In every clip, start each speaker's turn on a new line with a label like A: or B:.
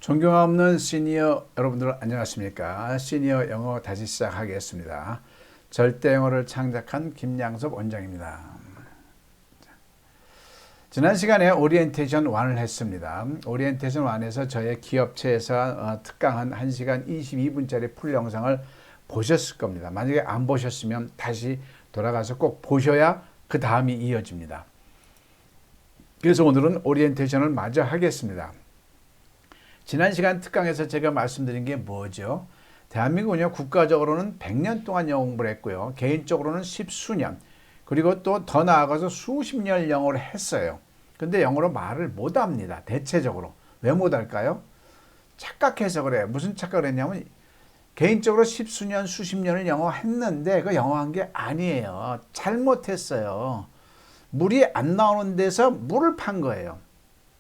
A: 존경 없는 시니어 여러분들 안녕하십니까? 시니어 영어 다시 시작하겠습니다. 절대 영어를 창작한 김양섭 원장입니다. 지난 시간에 오리엔테이션 1을 했습니다. 오리엔테이션 1에서 저의 기업체에서 특강한 1시간 22분짜리 풀 영상을 보셨을 겁니다. 만약에 안 보셨으면 다시 돌아가서 꼭 보셔야 그 다음이 이어집니다. 그래서 오늘은 오리엔테이션을 마저 하겠습니다. 지난 시간 특강에서 제가 말씀드린 게 뭐죠? 대한민국은요, 국가적으로는 100년 동안 영어 공부를 했고요. 개인적으로는 10수년, 그리고 또 더 나아가서 수십 년 영어를 했어요. 근데 영어로 말을 못합니다. 대체적으로. 왜 못할까요? 착각해서 그래요. 무슨 착각을 했냐면 개인적으로 10수년, 수십 년을 영어 했는데 그 영어 한 게 아니에요. 잘못했어요. 물이 안 나오는 데서 물을 판 거예요.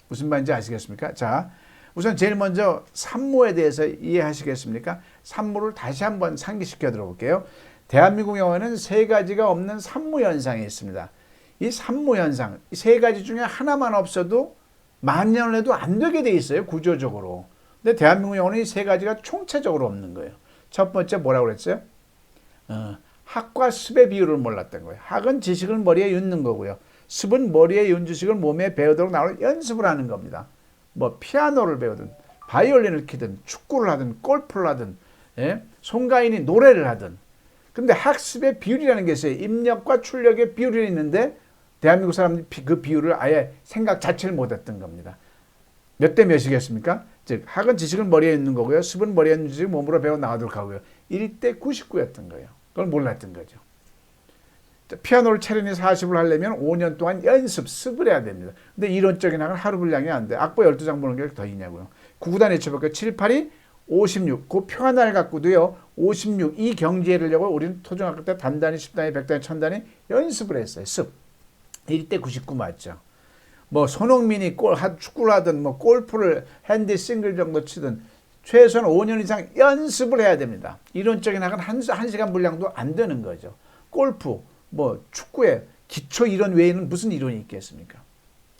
A: 무슨 말인지 아시겠습니까? 자, 우선 제일 먼저 산모에 대해서 이해하시겠습니까? 산모를 다시 한번 상기시켜 드려볼게요. 대한민국 영어에는 세 가지가 없는 산모 현상이 있습니다. 이 산모 현상, 이 세 가지 중에 하나만 없어도 만 년을 해도 안 되게 돼 있어요, 구조적으로. 근데 대한민국 영어는 이 세 가지가 총체적으로 없는 거예요. 첫 번째 뭐라고 그랬어요? 학과 습의 비율을 몰랐던 거예요. 학은 지식을 머리에 윰는 거고요. 습은 머리에 윰 지식을 몸에 배우도록 나오는 연습을 하는 겁니다. 뭐 피아노를 배우든 바이올린을 키든 축구를 하든 골프를 하든 송가인이 노래를 하든. 근데 학습의 비율이라는 게 있어요. 입력과 출력의 비율이 있는데 대한민국 사람들이 그 비율을 아예 생각 자체를 못했던 겁니다. 몇 대 몇이겠습니까? 즉 학은 지식을 머리에 있는 거고요. 습은 머리에 있는 지식을 몸으로 배워 나가도록 하고요. 1대 99였던 거예요. 그걸 몰랐던 거죠. 피아노를 체르니 40을 하려면 5년 동안 연습, 습을 해야 됩니다. 근데 이론적인 학은 하루 분량이 안 돼. 악보 12장 보는 게 더 있냐고요. 9구단 외쳐볼까요? 7, 8이 56. 그 표 하나를 갖고도요. 56. 이 경지를 하려고 우리는 초등학교 때 단단히, 10단위, 100단위, 1000단위 연습을 했어요. 습. 1대 99 맞죠. 뭐 손흥민이 축구를 하든 뭐 골프를 핸디 싱글 정도 치든 최소한 5년 이상 연습을 해야 됩니다. 이론적인 학은 1시간 분량도 안 되는 거죠. 골프, 뭐 축구에 기초 이론 외에는 무슨 이론이 있겠습니까?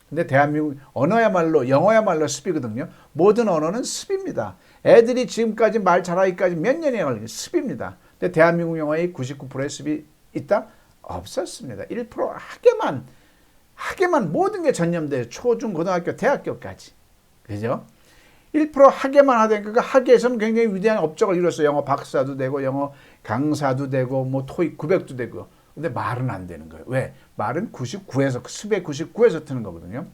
A: 근데 대한민국 언어야말로 영어야말로 습이거든요. 모든 언어는 습입니다. 애들이 지금까지 말 잘하기까지 몇 년이 걸린 습입니다. 근데 대한민국 영어의 99%의 습이 있다? 없었습니다. 1% 학에만 모든 게 전념돼요. 초중 고등학교 대학교까지. 그죠? 1% 학에만 하다니까 그 학에서는 굉장히 위대한 업적을 이뤘어요. 영어 박사도 되고 영어 강사도 되고 뭐 토익 900도 되고. 근데 말은 안 되는 거예요. 왜? 말은 99에서 습의 99에서 트는 거거든요.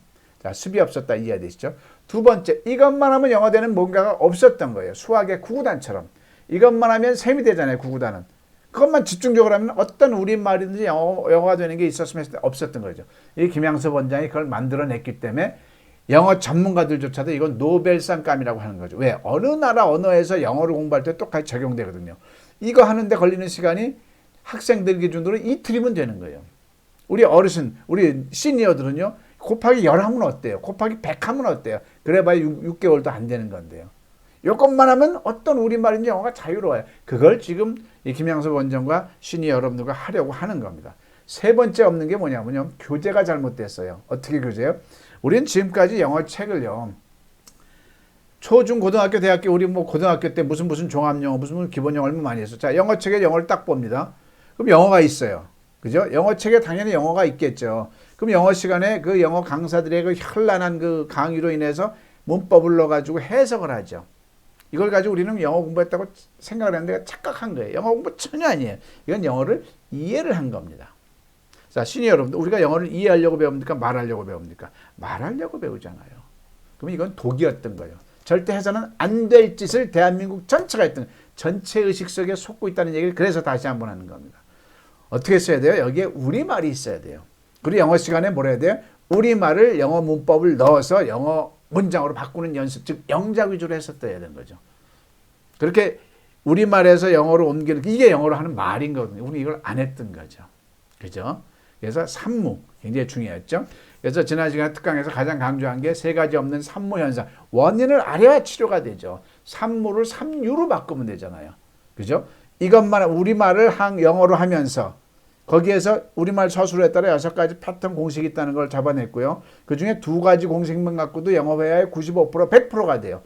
A: 자, 습이 없었다 이해되시죠? 두 번째, 이것만 하면 영어 되는 뭔가가 없었던 거예요. 수학의 구구단처럼. 이것만 하면 셈이 되잖아요, 구구단은. 그것만 집중적으로 하면 어떤 우리말이든지 영어가 되는 게 있었으면 없었던 거죠. 이 김양섭 원장이 그걸 만들어냈기 때문에 영어 전문가들조차도 이건 노벨상감이라고 하는 거죠. 왜? 어느 나라 언어에서 영어를 공부할 때 똑같이 적용되거든요. 이거 하는데 걸리는 시간이 학생들 기준으로 이틀이면 되는 거예요. 우리 어르신, 우리 시니어들은요. 곱하기 10하면 어때요? 곱하기 100하면 어때요? 그래봐야 6개월도 안 되는 건데요. 이것만 하면 어떤 우리말인지 영어가 자유로워요. 그걸 지금 이 김양섭 원장과 시니어 여러분들과 하려고 하는 겁니다. 세 번째 없는 게 뭐냐면요. 교재가 잘못됐어요. 어떻게 교재요? 우리는 지금까지 영어 책을요. 초중 고등학교 대학교 우리 뭐 고등학교 때 무슨 종합영어 무슨 기본 영어 얼마 많이 했어. 자, 영어 책에 영어를 딱 봅니다. 그럼 영어가 있어요. 그죠? 영어 책에 당연히 영어가 있겠죠. 그럼 영어 시간에 그 영어 강사들의 그 현란한 그 강의로 인해서 문법을 넣어가지고 해석을 하죠. 이걸 가지고 우리는 영어 공부했다고 생각을 했는데 착각한 거예요. 영어 공부 전혀 아니에요. 이건 영어를 이해를 한 겁니다. 자, 시니어 여러분들, 우리가 영어를 이해하려고 배웁니까? 말하려고 배웁니까? 말하려고 배우잖아요. 그럼 이건 독이었던 거예요. 절대 해서는 안 될 짓을 대한민국 전체가 했던 거예요. 전체 의식 속에 속고 있다는 얘기를 그래서 다시 한번 하는 겁니다. 어떻게 써야 돼요? 여기에 우리말이 있어야 돼요. 그리고 영어 시간에 뭐라 해야 돼요? 우리말을 영어 문법을 넣어서 영어 문장으로 바꾸는 연습, 즉 영작 위주로 했었어야 되는 거죠. 그렇게 우리말에서 영어로 옮기는 이게 영어로 하는 말인 거거든요. 우리 이걸 안 했던 거죠. 그죠? 그래서 산무 굉장히 중요했죠. 그래서 지난 시간 특강에서 가장 강조한 게 세 가지 없는 산무 현상. 원인을 알아야 치료가 되죠. 산무를 삼유로 바꾸면 되잖아요. 그죠? 이것만 우리말을 영어로 하면서 거기에서 우리말 서술에 따라 6가지 패턴 공식이 있다는 걸 잡아냈고요. 그중에 2가지 공식만 갖고도 영어 회화의 95%, 100%가 돼요.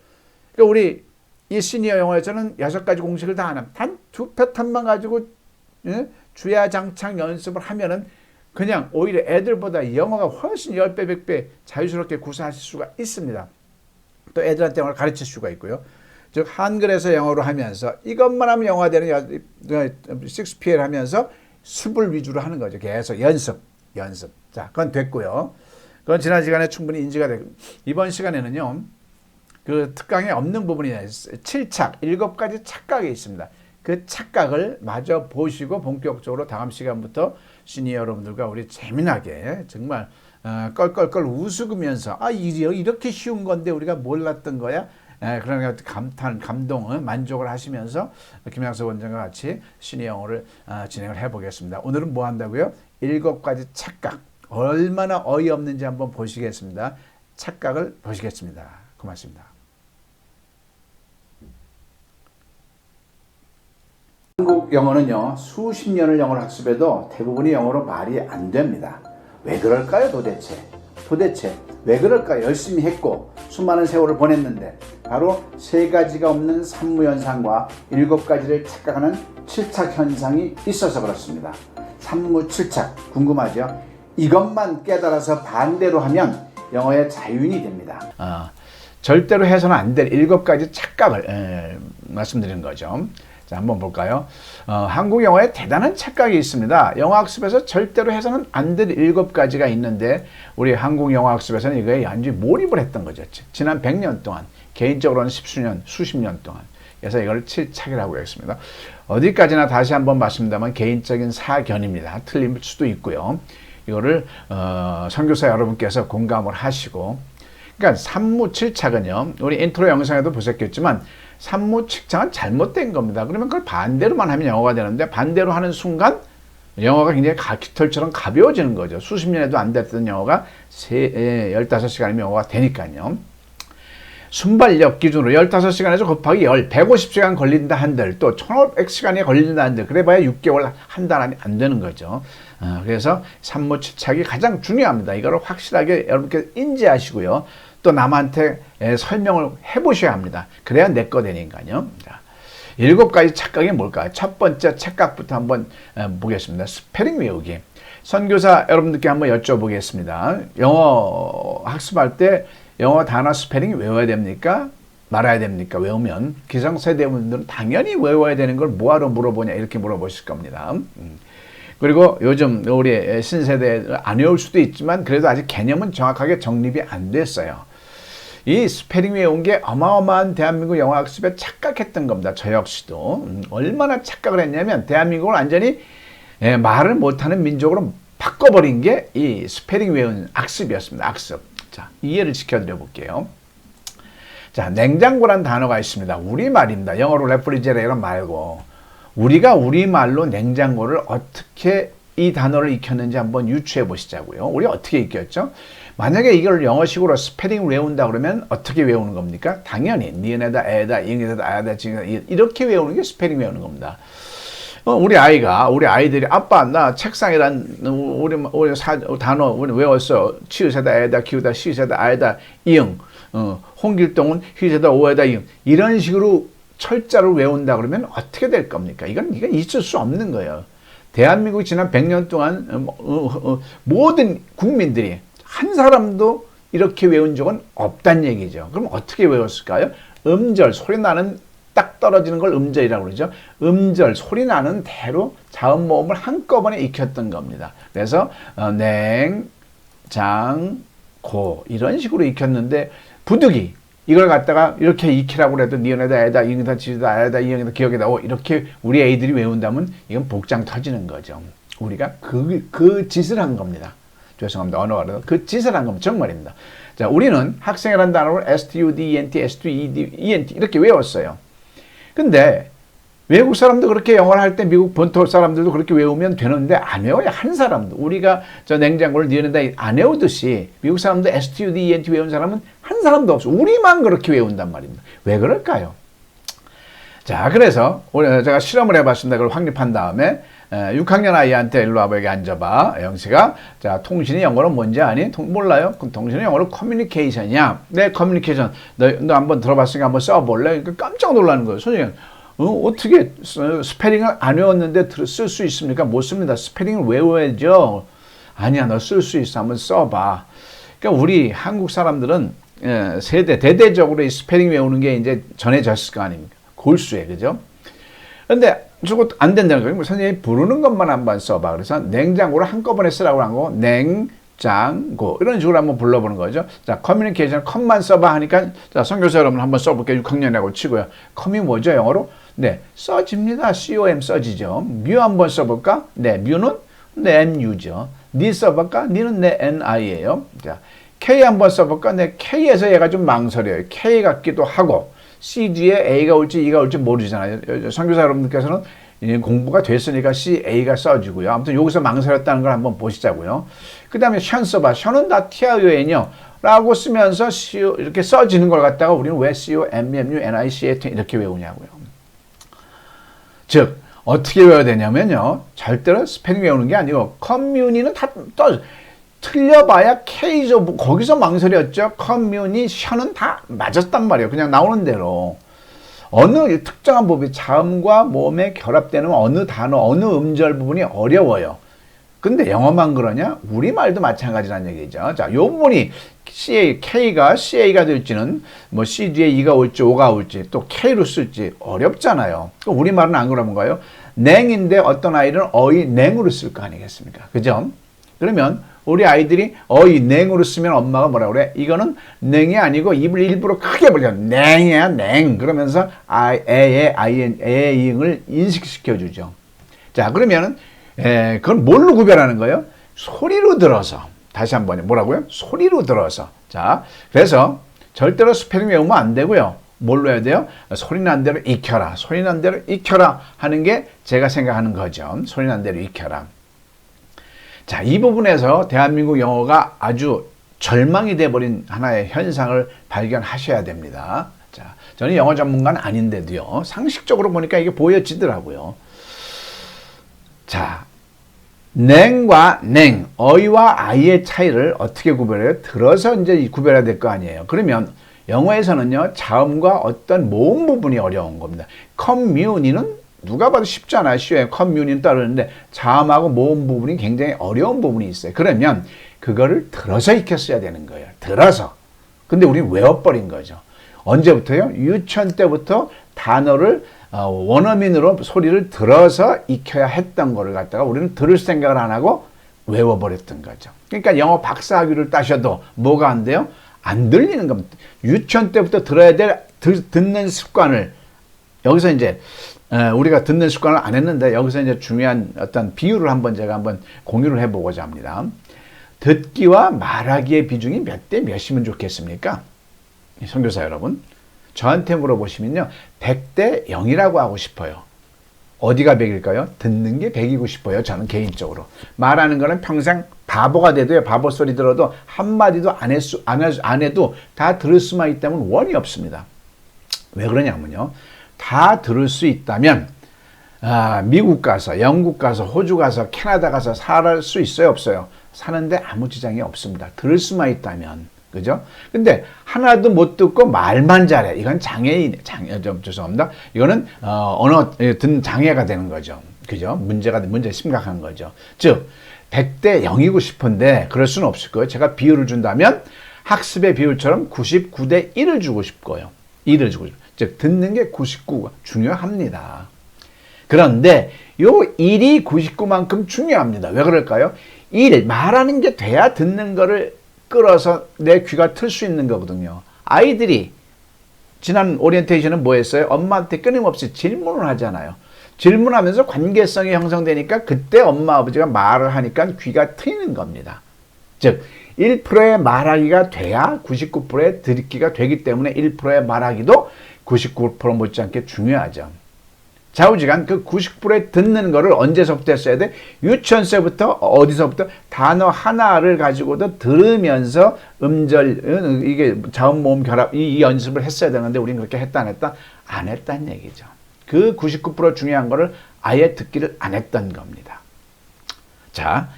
A: 그러니까 우리 이 시니어 영어에서는 6가지 공식을 다 안 합니다. 단 2패턴만 가지고 주야장창 연습을 하면은 그냥 오히려 애들보다 영어가 훨씬 10배, 100배 자유스럽게 구사하실 수가 있습니다. 또 애들한테 영어를 가르칠 수가 있고요. 즉 한글에서 영어로 하면서 이것만 하면 영어가 되는 6PL 하면서 습을 위주로 하는 거죠. 계속 연습. 자, 그건 됐고요. 그건 지난 시간에 충분히 인지가 되고 이번 시간에는요. 그 특강에 없는 부분이 7착, 7가지 착각이 있습니다. 그 착각을 마저 보시고 본격적으로 다음 시간부터 시니어 여러분들과 우리 재미나게 정말 껄껄껄 웃으면서 이렇게 쉬운 건데 우리가 몰랐던 거야? 그러니까 감탄, 감동, 만족을 하시면서 김양석 원장과 같이 시니어 영어를 진행을 해보겠습니다. 오늘은 뭐 한다고요? 7가지 착각. 얼마나 어이없는지 한번 보시겠습니다. 착각을 보시겠습니다. 고맙습니다. 한국 영어는요, 수십 년을 영어를 학습해도 대부분이 영어로 말이 안 됩니다. 왜 그럴까요, 도대체 왜 그럴까요? 열심히 했고 수많은 세월을 보냈는데 바로 3가지가 없는 산무현상과 7가지를 착각하는 7착 현상이 있어서 그렇습니다. 산무칠착 궁금하죠? 이것만 깨달아서 반대로 하면 영어의 자유인이 됩니다. 절대로 해서는 안 될 7가지 착각을 말씀드리는 거죠. 자, 한번 볼까요? 한국 영어에 대단한 착각이 있습니다. 영어 학습에서 절대로 해서는 안 될 7가지가 있는데 우리 한국 영어 학습에서는 이거에 완전히 몰입을 했던 거죠. 지난 100년 동안, 개인적으로는 십수년, 수십 년 동안. 그래서 이걸 7착이라고 했습니다. 어디까지나 다시 한번 말씀드리면 개인적인 사견입니다. 틀릴 수도 있고요. 이거를 선교사 여러분께서 공감을 하시고, 그러니까 산무칠착은요, 우리 인트로 영상에도 보셨겠지만 산무칠착은 잘못된 겁니다. 그러면 그걸 반대로만 하면 영어가 되는데 반대로 하는 순간 영어가 굉장히 깃털처럼 가벼워지는 거죠. 수십 년에도 안 됐던 영어가 15시간이면 영어가 되니까요. 순발력 기준으로 15시간에서 곱하기 150시간 걸린다 한들, 또 1500시간이 걸린다 한들, 그래봐야 6개월, 한 달 안에 안 되는 거죠. 그래서 산무칠착이 가장 중요합니다. 이거를 확실하게 여러분께 인지하시고요. 또 남한테 설명을 해보셔야 합니다. 그래야 내 거 되니까요. 자, 7가지 착각이 뭘까요? 첫 번째 착각부터 한번 보겠습니다. 스페링 외우기. 선교사 여러분들께 한번 여쭤보겠습니다. 영어 학습할 때 영어 단어 스페링 외워야 됩니까? 말아야 됩니까? 외우면 기성세대분들은 당연히 외워야 되는 걸 뭐하러 물어보냐 이렇게 물어보실 겁니다. 그리고 요즘 우리 신세대 안 외울 수도 있지만 그래도 아직 개념은 정확하게 정립이 안 됐어요. 이 스페링 외운 게 어마어마한 대한민국 영어 학습에 착각했던 겁니다. 저 역시도 얼마나 착각을 했냐면 대한민국을 완전히 말을 못하는 민족으로 바꿔버린 게 이 스페링 외운 학습이었습니다. 학습. 자, 이해를 시켜드려 볼게요. 자, 냉장고란 단어가 있습니다. 우리말입니다. 영어로 레프리제레이터 말고 우리가 우리말로 냉장고를 어떻게 이 단어를 익혔는지 한번 유추해 보시자고요. 우리 어떻게 익혔죠? 만약에 이걸 영어식으로 스페링 외운다 그러면 어떻게 외우는 겁니까? 당연히 니은에다 에다, 이응에다 아에다, 지응에다 이렇게 외우는 게 스페링 외우는 겁니다. 우리 아이들이 아빠 나 책상이란 우리 단어 우리 외웠어. 치읓에다 에다, 기우다, 시읓에다 아에다, 이응. 홍길동은 휘에다 오에다 이응. 이런 식으로 철자를 외운다 그러면 어떻게 될 겁니까? 이건 있을 수 없는 거예요. 대한민국이 지난 100년 동안 모든 국민들이 한 사람도 이렇게 외운 적은 없다는 얘기죠. 그럼 어떻게 외웠을까요? 음절, 소리 나는 딱 떨어지는 걸 음절이라고 그러죠. 음절, 소리 나는 대로 자음, 모음을 한꺼번에 익혔던 겁니다. 그래서 냉, 장, 고 이런 식으로 익혔는데 부득이 이걸 갖다가 이렇게 익히라고 해도 니은에다 에다, 이응에다, 지에다, 아에다, 이응에다, 기억에다 오 이렇게 우리 애들이 외운다면 이건 복장 터지는 거죠. 우리가 그 짓을 한 겁니다. 죄송합니다. 언어가 그 짓을 한 겁니다. 정말입니다. 자, 우리는 학생이라는 단어를 student, student 이렇게 외웠어요. 근데 외국 사람도 그렇게 영어를 할 때 미국 본토 사람들도 그렇게 외우면 되는데 안 외워요. 한 사람도. 우리가 저 냉장고를 니은에다 안 외우듯이 미국 사람도 student 외운 사람은 한 사람도 없어. 우리만 그렇게 외운단 말입니다. 왜 그럴까요? 자, 그래서 제가 실험을 해봤습니다. 그걸 확립한 다음에 6학년 아이한테 일로 와봐, 여기 앉아봐. 영식아. 자, 통신이 영어로 뭔지 아니? 몰라요? 그럼 통신이 영어로 커뮤니케이션이야. 네, 커뮤니케이션. 너 한번 들어봤으니까 한번 써볼래? 그러니까 깜짝 놀라는 거예요. 선생님, 어떻게 스페링을 안 외웠는데 쓸 수 있습니까? 못 씁니다. 스페링을 외워야죠. 아니야, 너 쓸 수 있어. 한번 써봐. 그러니까 우리 한국 사람들은 대대적으로 이 스페링 외우는 게 이제 전해졌을 거 아닙니까? 골수에, 그죠? 근데 저것도 안 된다는 거예요. 선생님이 부르는 것만 한번 써봐. 그래서 냉장고를 한꺼번에 쓰라고 한 거, 냉장고. 이런 식으로 한번 불러보는 거죠. 자, 커뮤니케이션 컴만 써봐 하니까, 자, 선교사 여러분 한번 써볼게요. 6학년이라고 치고요. 컴이 뭐죠, 영어로? 네, 써집니다. com 써지죠. 뮤 한번 써볼까? 네, 뮤는 네, mu죠. 니 써볼까? 니는 네, ni예요. 자, k 한번 써볼까? 네, k에서 얘가 좀 망설여요. k 같기도 하고, C 뒤에 A가 올지 E가 올지 모르잖아요. 선교사 여러분들께서는 공부가 됐으니까 C, A가 써지고요. 아무튼 여기서 망설였다는 걸 한번 보시자고요. 그 다음에 션 써봐. 션은 다 TION이요. 라고 쓰면서 이렇게 써지는 걸 갖다가 우리는 왜 COMMUNICAT 이렇게 외우냐고요. 즉, 어떻게 외워야 되냐면요. 절대로 스페링 외우는 게 아니고, 커뮤니는 다 틀려봐야 K죠. 거기서 망설였죠. 커뮤니션은 다 맞았단 말이에요. 그냥 나오는 대로. 어느 특정한 부분이 자음과 모음에 결합되는 어느 단어, 어느 음절 부분이 어려워요. 근데 영어만 그러냐? 우리말도 마찬가지라는 얘기죠. 자, 요 부분이 K가 CA가 될지는 뭐 C 뒤에 E가 올지 O가 올지 또 K로 쓸지 어렵잖아요. 우리말은 안 그러는 거예요. 냉인데 어떤 아이는 어이 냉으로 쓸 거 아니겠습니까? 그죠? 그러면 우리 아이들이 어이 냉으로 쓰면 엄마가 뭐라 그래? 이거는 냉이 아니고 입을 일부러 크게 벌려. 냉이야, 냉. 그러면서 애잉을 인식시켜 주죠. 자, 그러면은 그건 뭘로 구별하는 거예요? 소리로 들어서. 다시 한번 뭐라고요? 소리로 들어서. 자, 그래서 절대로 스페링 외우면 안 되고요. 뭘로 해야 돼요? 소리 난 대로 익혀라. 소리 난 대로 익혀라 하는 게 제가 생각하는 거죠. 소리 난 대로 익혀라. 자, 이 부분에서 대한민국 영어가 아주 절망이 돼버린 하나의 현상을 발견하셔야 됩니다. 자, 저는 영어 전문가는 아닌데도요. 상식적으로 보니까 이게 보여지더라고요. 자, 냉과 냉, 어이와 아이의 차이를 어떻게 구별해요? 들어서 이제 구별해야 될 거 아니에요. 그러면 영어에서는요, 자음과 어떤 모음 부분이 어려운 겁니다. 커뮤니는 누가 봐도 쉽잖아요. 쉬워요. 커뮤니는 따르는데 자음하고 모음 부분이 굉장히 어려운 부분이 있어요. 그러면 그거를 들어서 익혔어야 되는 거예요. 들어서. 근데 우리는 외워버린 거죠. 언제부터요? 유치원 때부터 단어를 원어민으로 소리를 들어서 익혀야 했던 거를 갖다가 우리는 들을 생각을 안 하고 외워버렸던 거죠. 그러니까 영어 박사학위를 따셔도 뭐가 안 돼요? 안 들리는 겁니다. 유치원 때부터 들어야 될 듣는 습관을 여기서 이제 우리가 듣는 습관을 안 했는데 여기서 이제 중요한 어떤 비율을 제가 한번 공유를 해보고자 합니다. 듣기와 말하기의 비중이 몇 대 몇이면 좋겠습니까? 선교사 여러분, 저한테 물어보시면요, 100대 0이라고 하고 싶어요. 어디가 100일까요? 듣는 게 100이고 싶어요. 저는 개인적으로. 말하는 거는 평생 바보가 돼도요, 바보 소리 들어도 한마디도 안 해도 다 들을 수만 있다면 원이 없습니다. 왜 그러냐면요, 다 들을 수 있다면 미국 가서, 영국 가서, 호주 가서, 캐나다 가서 살 수 있어요, 없어요? 사는데 아무 지장이 없습니다. 들을 수만 있다면. 그죠? 근데 하나도 못 듣고 말만 잘해. 이건 죄송합니다. 이거는 언어 듣는 장애가 되는 거죠. 그죠? 문제 심각한 거죠. 즉 100대 0이고 싶은데 그럴 수는 없을 거예요. 제가 비율을 준다면 학습의 비율처럼 99대 1을 주고 싶고요. 1을 주고 싶어요. 즉 듣는 게 99가 중요합니다. 그런데 요 1이 99만큼 중요합니다. 왜 그럴까요? 1, 말하는 게 돼야 듣는 거를 끌어서 내 귀가 틀 수 있는 거거든요. 아이들이 지난 오리엔테이션은 뭐 했어요? 엄마한테 끊임없이 질문을 하잖아요. 질문하면서 관계성이 형성되니까 그때 엄마 아버지가 말을 하니까 귀가 트이는 겁니다. 즉 1%의 말하기가 돼야 99%의 듣기가 되기 때문에 1%의 말하기도 99% 못지않게 중요하죠. 좌우지간 그 99%의 듣는 거를 언제서부터 했어야 돼? 유치원서부터 어디서부터 단어 하나를 가지고도 들으면서 음절, 이게 자음 모음 결합 이 연습을 했어야 되는데 우리는 그렇게 했다 안 했다? 안 했다는 얘기죠. 그 99% 중요한 거를 아예 듣기를 안 했던 겁니다. 자,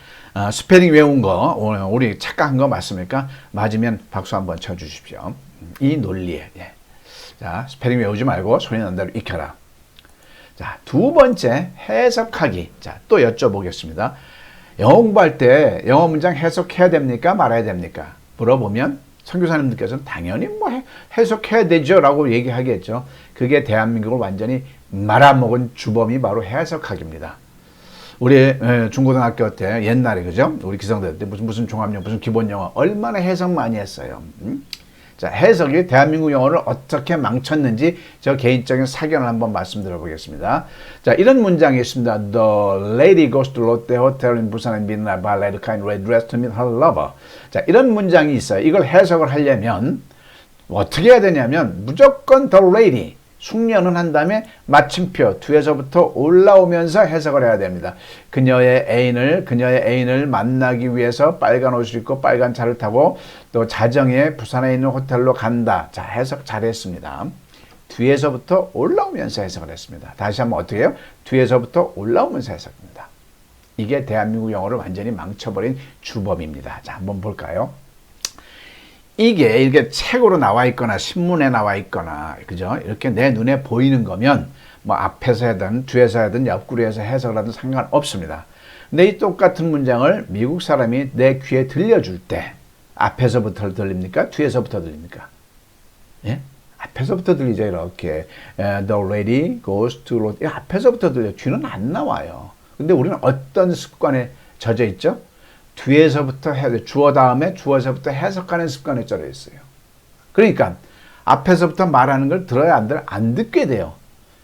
A: 스페링 외운 거 우리 착각한 거 맞습니까? 맞으면 박수 한번 쳐주십시오. 이 논리에. 예. 자, 스페링 외우지 말고 소리 나는 대로 익혀라. 자, 두 번째 해석하기. 자, 또 여쭤보겠습니다. 영어 공부할 때 영어 문장 해석해야 됩니까? 말아야 됩니까? 물어보면 선교사님들께서는 당연히 뭐 해석해야 되죠 라고 얘기하겠죠. 그게 대한민국을 완전히 말아먹은 주범이 바로 해석하기입니다. 우리 중고등학교 때 옛날에 그죠? 우리 기성대 때 무슨 종합영어 무슨 기본영어 얼마나 해석 많이 했어요. 자, 해석이 대한민국 영어를 어떻게 망쳤는지 저 개인적인 사견을 한번 말씀드려 보겠습니다. 자, 이런 문장이 있습니다. The lady goes to Lotte Hotel in Busan and midnight by lady kind red dress to meet her lover. 자, 이런 문장이 있어요. 이걸 해석을 하려면 어떻게 해야 되냐면 무조건 the lady 숙련은 한 다음에 마침표 뒤에서부터 올라오면서 해석을 해야 됩니다. 그녀의 애인을 만나기 위해서 빨간 옷을 입고 빨간 차를 타고 또 자정에 부산에 있는 호텔로 간다. 자, 해석 잘했습니다. 뒤에서부터 올라오면서 해석을 했습니다. 다시 한번 어떻게 해요? 뒤에서부터 올라오면서 해석입니다. 이게 대한민국 영어를 완전히 망쳐버린 주범입니다. 자, 한번 볼까요? 이게 책으로 나와 있거나 신문에 나와 있거나 그죠? 이렇게 내 눈에 보이는 거면 뭐 앞에서 하든 뒤에서 하든 옆구리에서 해석을 하든 상관없습니다. 근데 이 똑같은 문장을 미국 사람이 내 귀에 들려줄 때 앞에서부터 들립니까? 뒤에서부터 들립니까? 예? 앞에서부터 들리죠. 이렇게 The lady goes to Lotte. 앞에서부터 들려. 뒤는 안 나와요. 근데 우리는 어떤 습관에 젖어 있죠? 뒤에서부터 해야 돼. 주어 다음에 주어서부터 해석하는 습관에 젖어 있어요. 그러니까 앞에서부터 말하는 걸 들어야 안 듣게 돼요.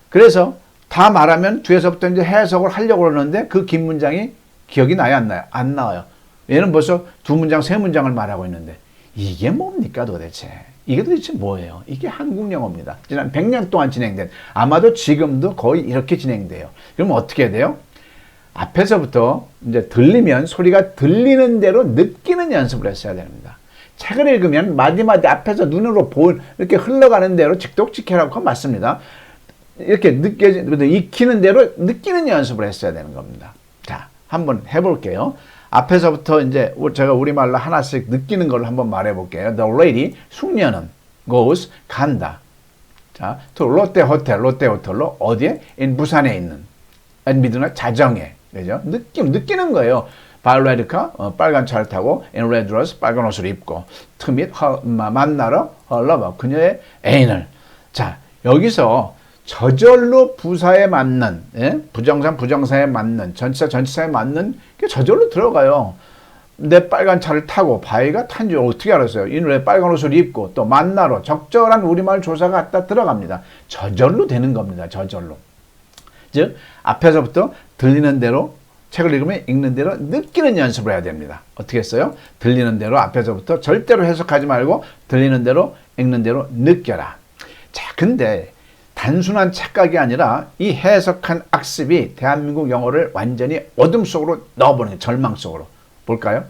A: 그래서 다 말하면 뒤에서부터 이제 해석을 하려고 그러는데 그 긴 문장이 기억이 나요? 안 나요? 안 나와요. 얘는 벌써 두 문장, 세 문장을 말하고 있는데 이게 뭡니까 도대체? 이게 도대체 뭐예요? 이게 한국 영어입니다. 지난 100년 동안 진행된 아마도 지금도 거의 이렇게 진행돼요. 그럼 어떻게 해야 돼요? 앞에서부터 이제 들리면 소리가 들리는 대로 느끼는 연습을 했어야 됩니다. 책을 읽으면 마디마디 앞에서 눈으로 이렇게 흘러가는 대로 직독직해라고 맞습니다. 이렇게 익히는 대로 느끼는 연습을 했어야 되는 겁니다. 자, 한번 해볼게요. 앞에서부터 이제 제가 우리말로 하나씩 느끼는 걸 한번 말해볼게요. The lady, 숙녀는 goes, 간다. 자, to 롯데 호텔로 어디에? in 부산에 있는 and midnight 자정에. 그죠? 느끼는 거예요. 발레리카 빨간 차를 타고 in red dress 빨간 옷을 입고 to meet 만나러 her lover 그녀의 애인을. 자, 여기서 저절로 부사에 맞는 부정사에 맞는 전치사에 맞는 게 저절로 들어가요. 내 빨간 차를 타고 바이가 탄지 어떻게 알았어요? 이 왜 빨간 옷을 입고 또 만나러 적절한 우리말 조사가 갖다 들어갑니다. 저절로 되는 겁니다. 저절로. 즉 앞에서부터 들리는 대로 책을 읽으면 읽는 대로 느끼는 연습을 해야 됩니다. 어떻게 했어요? 들리는 대로 앞에서부터 절대로 해석하지 말고 들리는 대로 읽는 대로 느껴라. 자, 근데 단순한 착각이 아니라 이 해석한 악습이 대한민국 영어를 완전히 어둠 속으로 넣어버리는 거예요. 절망 속으로. 볼까요?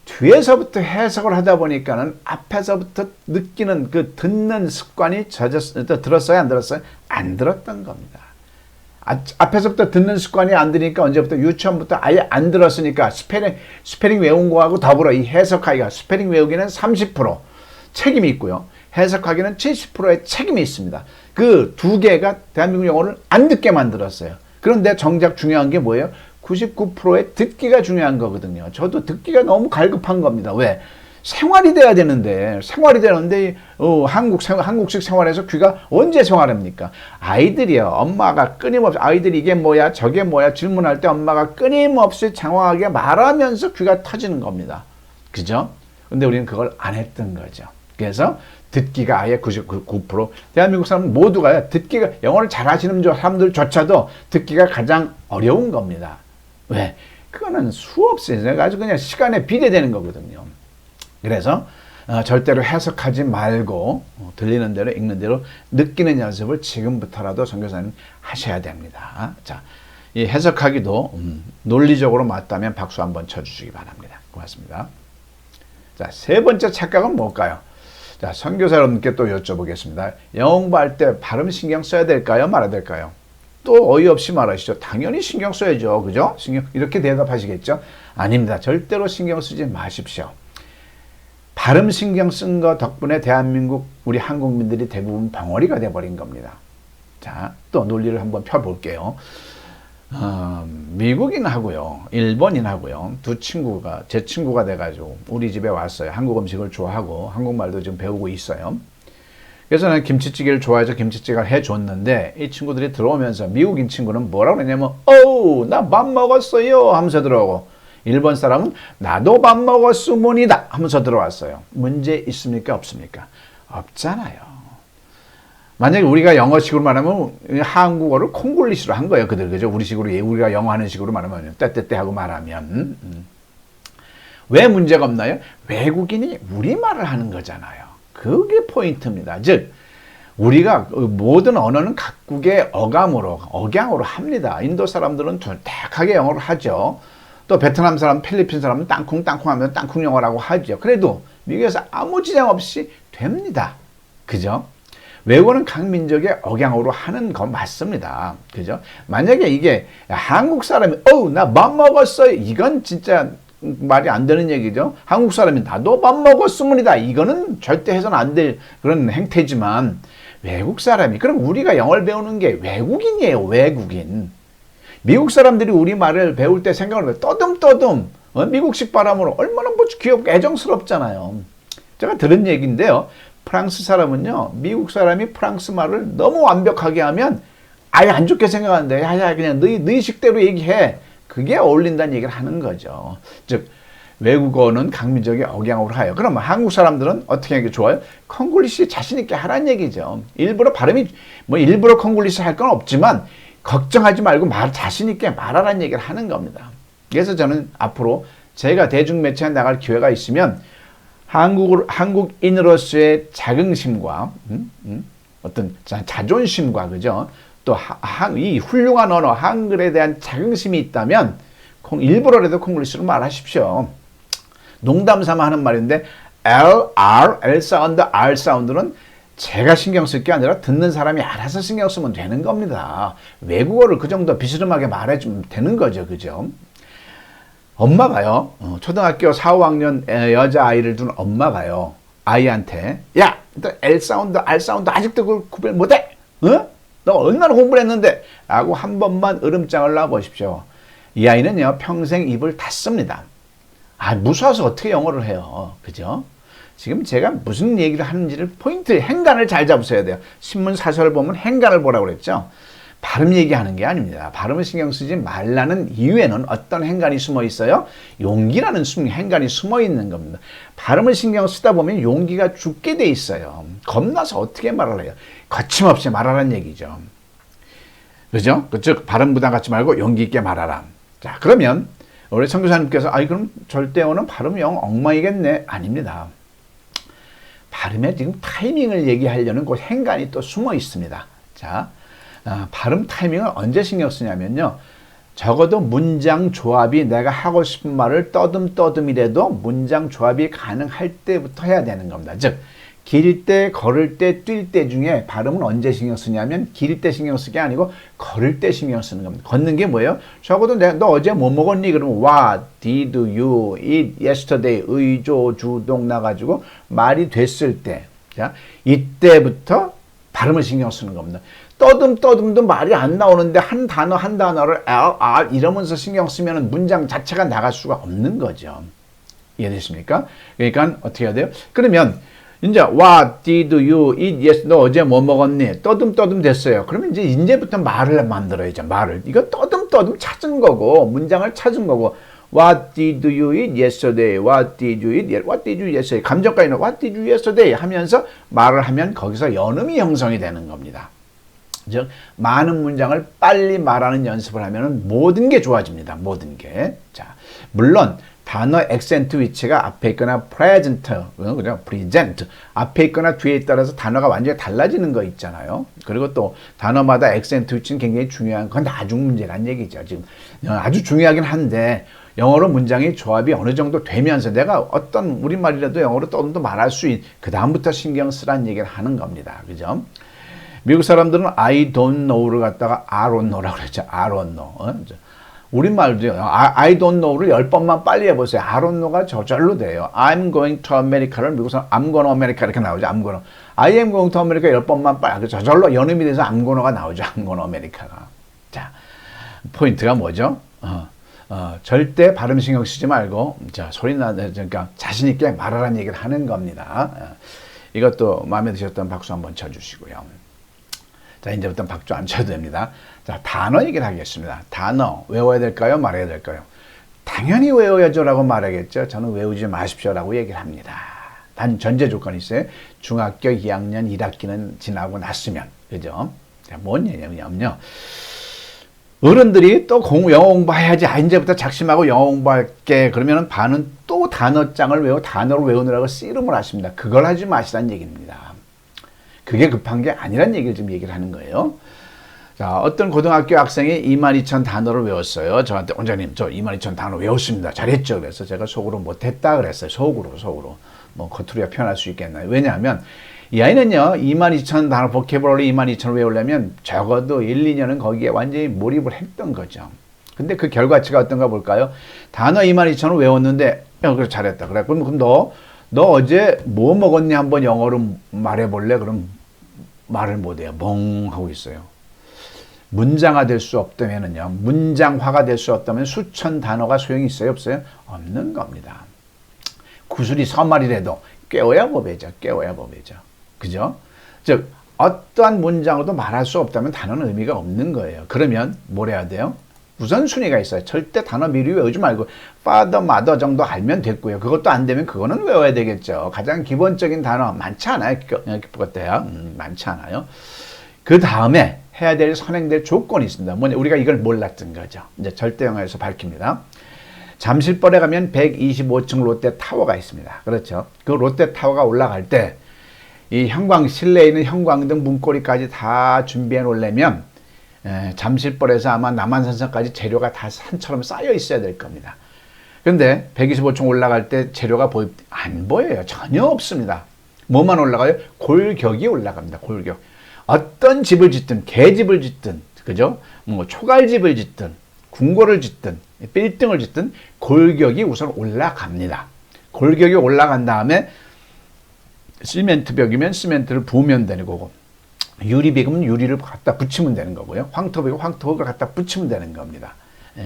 A: 뒤에서부터 해석을 하다 보니까는 앞에서부터 느끼는 그 듣는 습관이 들었어요? 안 들었어요? 안 들었던 겁니다. 앞에서부터 듣는 습관이 안 들으니까 언제부터? 유치원부터 아예 안 들었으니까 스페링 외운 거하고 더불어 이 해석하기가 스페링 외우기는 30% 책임이 있고요. 해석하기는 70%의 책임이 있습니다. 그 두 개가 대한민국 영어를 안 듣게 만들었어요. 그런데 정작 중요한 게 뭐예요? 99%의 듣기가 중요한 거거든요. 저도 듣기가 너무 갈급한 겁니다. 왜? 생활이 돼야 되는데 한국식 생활에서 귀가 언제 생활합니까? 아이들이요. 엄마가 끊임없이 아이들이 이게 뭐야 저게 뭐야 질문할 때 엄마가 끊임없이 장황하게 말하면서 귀가 터지는 겁니다. 그죠? 근데 우리는 그걸 안 했던 거죠. 그래서 듣기가 아예 99% 대한민국 사람 모두가 듣기가 영어를 잘하시는 사람들조차도 듣기가 가장 어려운 겁니다. 왜? 그거는 수없이 아주 그냥 시간에 비례되는 거거든요. 그래서 절대로 해석하지 말고 들리는 대로 읽는 대로 느끼는 연습을 지금부터라도 선교사님 하셔야 됩니다. 자, 이 해석하기도 논리적으로 맞다면 박수 한번 쳐주시기 바랍니다. 고맙습니다. 자, 세 번째 착각은 뭘까요? 자, 선교사 여러분께 또 여쭤보겠습니다. 영어 공부할 때 발음 신경 써야 될까요? 말아야 될까요? 또 어이없이 말하시죠. 당연히 신경 써야죠. 그죠? 이렇게 대답하시겠죠? 아닙니다. 절대로 신경 쓰지 마십시오. 발음 신경 쓴 거 덕분에 대한민국 우리 한국민들이 대부분 벙어리가 돼버린 겁니다. 자, 또 논리를 한번 펴볼게요. 미국인하고요, 일본인하고요, 제 친구가 돼가지고 우리 집에 왔어요. 한국 음식을 좋아하고 한국말도 좀 배우고 있어요. 그래서 나는 김치찌개를 좋아해서 김치찌개를 해줬는데 이 친구들이 들어오면서 미국인 친구는 뭐라고 그러냐면 어우 나 밥 먹었어요 하면서 들어오고, 일본 사람은 나도 밥 먹었으문이다 하면서 들어왔어요. 문제 있습니까 없습니까? 없잖아요. 만약에 우리가 영어식으로 말하면 한국어를 콩글리시로 한 거예요. 그죠? 우리식으로, 우리가 영어 하는 식으로 말하면 떼떼떼 하고 말하면 왜 문제가 없나요? 외국인이 우리말을 하는 거잖아요. 그게 포인트입니다. 즉 우리가 모든 언어는 각국의 억양으로 합니다. 인도 사람들은 둔탁하게 영어를 하죠. 또 베트남 사람, 필리핀 사람은 땅콩땅콩 하면 땅콩 영어라고 하죠. 그래도 미국에서 아무 지장 없이 됩니다. 그죠? 외국어는 각 민족의 억양으로 하는 거 맞습니다. 그죠? 만약에 이게 한국 사람이 나 밥 먹었어요. 이건 진짜 말이 안 되는 얘기죠. 한국 사람이 나도 밥 먹었으문이다. 이거는 절대 해서는 안 될 그런 행태지만, 외국 사람이, 그럼 우리가 영어를 배우는 게 외국인이에요. 외국인. 미국 사람들이 우리 말을 배울 때 생각을 해요. 떠듬떠듬 미국식 발음으로 얼마나 귀엽고 애정스럽잖아요. 제가 들은 얘기인데요. 프랑스 사람은요, 미국 사람이 프랑스 말을 너무 완벽하게 하면 아예 안 좋게 생각하는데, 야야 그냥 너희 식대로 얘기해. 그게 어울린다는 얘기를 하는 거죠. 즉 외국어는 각 민족의 억양으로 하여. 그러면 한국 사람들은 어떻게 하는 게 좋아요? 콩글리시 자신 있게 하라는 얘기죠. 일부러 발음이 일부러 콩글리시 할 건 없지만 걱정하지 말고 자신 있게 말하라는 얘기를 하는 겁니다. 그래서 저는 앞으로 제가 대중매체에 나갈 기회가 있으면 한국인으로서의 자긍심과 어떤 자존심과, 그죠? 또 이 훌륭한 언어 한글에 대한 자긍심이 있다면 일부러라도 콩글리시로 말하십시오. 농담 삼아 하는 말인데 L 사운드, R 사운드는 제가 신경 쓸 게 아니라 듣는 사람이 알아서 신경 쓰면 되는 겁니다. 외국어를 그 정도 비스름하게 말해주면 되는 거죠. 그죠? 엄마가요, 초등학교 4, 5학년 여자아이를 둔 엄마가요, 아이한테 야, 너 L 사운드, R 사운드 아직도 그걸 구별 못해? 너 얼마나 공부를 했는데? 라고 한 번만 으름장을 놔보십시오. 이 아이는요, 평생 입을 닫습니다. 무서워서 어떻게 영어를 해요. 그죠? 지금 제가 무슨 얘기를 하는지를 행간을 잘 잡으셔야 돼요. 신문 사설을 보면 행간을 보라고 그랬죠. 발음 얘기하는 게 아닙니다. 발음을 신경 쓰지 말라는 이유에는 어떤 행간이 숨어 있어요? 용기라는 행간이 숨어 있는 겁니다. 발음을 신경 쓰다 보면 용기가 죽게 돼 있어요. 겁나서 어떻게 말을 해요? 거침없이 말하라는 얘기죠. 그죠? 즉 발음 부담 갖지 말고 용기 있게 말하라. 자, 그러면 우리 선교사님께서 그럼 절대어는 발음이 영 엉망이겠네. 아닙니다. 발음에 지금 타이밍을 얘기하려는 그 행간이 또 숨어 있습니다. 자, 발음 타이밍을 언제 신경 쓰냐면요, 적어도 문장 조합이 내가 하고 싶은 말을 떠듬떠듬이라도 문장 조합이 가능할 때부터 해야 되는 겁니다. 즉 길 때, 걸을 때, 뛸 때 중에 발음은 언제 신경 쓰냐면 길 때 신경 쓰는 게 아니고 걸을 때 신경 쓰는 겁니다. 걷는 게 뭐예요? 적어도 너 어제 뭐 먹었니? 그러면 What did you eat yesterday? 의조, 주동 나가지고 말이 됐을 때, 자, 이때부터 발음을 신경 쓰는 겁니다. 떠듬떠듬도 말이 안 나오는데 한 단어를 R 이러면서 신경 쓰면 문장 자체가 나갈 수가 없는 거죠. 이해되십니까? 그러니까 어떻게 해야 돼요? 그러면 이제 What did you eat yesterday? 너 어제 뭐 먹었니? 떠듬떠듬 됐어요. 그러면 이제부터 말을 만들어야죠. 말을. 이거 떠듬떠듬 찾은 거고, 문장을 찾은 거고. What did you eat yesterday? What did you eat? What did you yesterday? 감정까지는 What did you yesterday? 하면서 말을 하면 거기서 연음이 형성이 되는 겁니다. 즉 많은 문장을 빨리 말하는 연습을 하면 모든 게 좋아집니다. 모든 게. 자, 물론 단어 액센트 위치가 앞에 있거나 present, 그죠? present 앞에 있거나 뒤에 따라서 단어가 완전히 달라지는 거 있잖아요. 그리고 또 단어마다 액센트 위치는 굉장히 중요한 건 나중 문제란 얘기죠. 지금 아주 중요하긴 한데 영어로 문장의 조합이 어느 정도 되면서 내가 어떤 우리말이라도 영어로 떠도 말할 수 있, 그 다음부터 신경 쓰라는 얘기를 하는 겁니다. 그죠? 미국 사람들은 I don't know를 갖다가 I don't know라고 그랬죠. I don't know. 우리말도요. I don't know를 10번만 빨리 해보세요. I don't know가 저절로 돼요. I'm going to America를 미국 사람 I'm going to America 이렇게 나오죠. I'm going to. I am going to America 10번만 빨리. 저절로 연음이 돼서 I'm going to가 나오죠. I'm going to America가. 자, 포인트가 뭐죠? 절대 발음 신경 쓰지 말고 자, 소리 그러니까 자신 있게 말하라는 얘기를 하는 겁니다. 이것도 마음에 드셨던 박수 한번 쳐주시고요. 자, 이제부터 박수 안 쳐도 됩니다. 자, 단어 얘기를 하겠습니다. 단어 외워야 될까요? 말해야 될까요? 당연히 외워야죠라고 말하겠죠. 저는 외우지 마십시오라고 얘기를 합니다. 단 전제 조건이 있어요. 중학교 2학년 1학기는 지나고 났으면. 그죠? 자, 뭔 얘기냐면요. 어른들이 또 영어 공부해야지. 이제부터 작심하고 영어 공부할게. 그러면 반은 또 단어장을 단어를 외우느라고 씨름을 하십니다. 그걸 하지 마시라는 얘기입니다. 그게 급한 게 아니란 얘기를 지금 얘기를 하는 거예요. 자, 어떤 고등학교 학생이 22,000 단어를 외웠어요. 저한테 원장님 저 22,000 단어 외웠습니다. 잘했죠. 그래서 제가 속으로 못했다 그랬어요. 속으로. 뭐 겉으로야 표현할 수 있겠나요? 왜냐하면 이 아이는요 22,000 단어 보캐블러리 22,000을 외우려면 적어도 1, 2년은 거기에 완전히 몰입을 했던 거죠. 근데 그 결과치가 어떤가 볼까요? 단어 22,000을 외웠는데 그래 잘했다. 그래 그럼 너 어제 뭐 먹었니 한번 영어로 말해볼래? 그럼 말을 못해요. 멍 하고 있어요. 문장화 될 수 없다면은요. 문장화가 될 수 없다면 수천 단어가 소용이 있어요? 없어요? 없는 겁니다. 구슬이 서말이라도 깨워야 법이죠. 그죠? 즉 어떠한 문장으로도 말할 수 없다면 단어는 의미가 없는 거예요. 그러면 뭘 해야 돼요? 우선순위가 있어요. 절대 단어 미리 외우지 말고 father, mother 정도 알면 됐고요. 그것도 안 되면 그거는 외워야 되겠죠. 가장 기본적인 단어 많지 않아요. 그것도요. 많지 않아요. 그 다음에 해야 될 선행될 조건이 있습니다. 뭐냐 우리가 이걸 몰랐던 거죠. 이제 절대영어에서 밝힙니다. 잠실벌에 가면 125층 롯데타워가 있습니다. 그렇죠. 그 롯데타워가 올라갈 때 이 실내에 있는 형광등 문고리까지 다 준비해 놓으려면 잠실벌에서 아마 남한산성까지 재료가 다 산처럼 쌓여 있어야 될 겁니다. 그런데 125층 올라갈 때 재료가 안 보여요. 전혀 없습니다. 뭐만 올라가요? 골격이 올라갑니다. 골격. 어떤 집을 짓든 개집을 짓든 그죠? 뭐 초갈집을 짓든 궁궐을 짓든 빌딩을 짓든 골격이 우선 올라갑니다. 골격이 올라간 다음에 시멘트 벽이면 시멘트를 부으면 되는 거고 유리벽이면 유리를 갖다 붙이면 되는 거고요. 황토벽이면 황토벽을 갖다 붙이면 되는 겁니다.